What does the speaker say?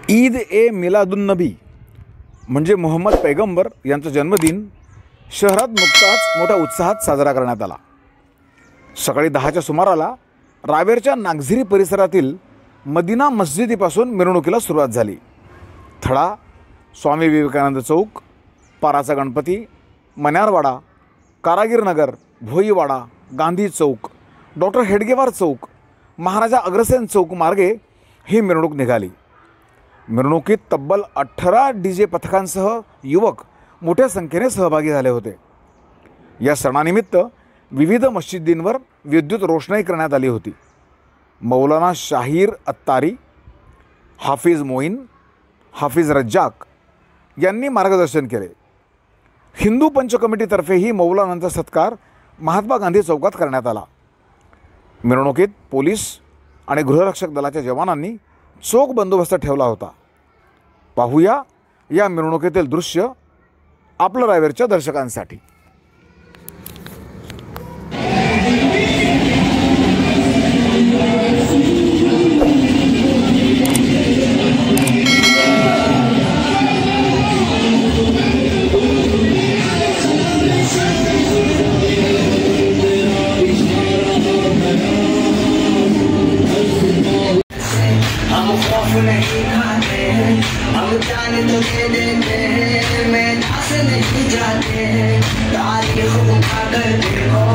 ईद ए मिलादुन्नबी म्हणजे मोहम्मद पैगंबर यांचा जन्मदिन शहरात नुकताच मोठ्या उत्साहात साजरा करण्यात आला। सकाळी 10च्या सुमाराला रावेरच्या नागझिरी परिसरातील मदिना मस्जिदीपासून मिरवणुकीला सुरुवात झाली। थडा, स्वामी विवेकानंद चौक, पाराचा गणपती, मन्यारवाडा, कारागीरनगर, भोईवाडा, गांधी चौक, डॉक्टर हेडगेवार चौक, महाराजा अग्रसेन चौक मार्गे ही मिरवणूक निघाली। मिरवणुकीत तब्बल 18 डीजे पथकांसह युवक मोठ्या संख्येने सहभागी झाले होते। या सणानिमित्त विविध मस्जिदींवर विद्युत रोषणाई करण्यात आली होती। मौलाना शाहीर अत्तारी, हाफिज मोईन, हाफिज रज्जाक यांनी मार्गदर्शन केले। हिंदू पंच कमिटीतर्फेही मौलानांचा सत्कार महात्मा गांधी चौकात करण्यात आला। मिरवणुकीत पोलीस आणि गृहरक्षक दलाच्या जवानांनी चोख बंदोबस्त ठेवला होता। पाहूया या मिरवणुकीतील दृश्य आपलं रावेरच्या दर्शकांसाठी। जाते हैं तारीख उठा कर देखो।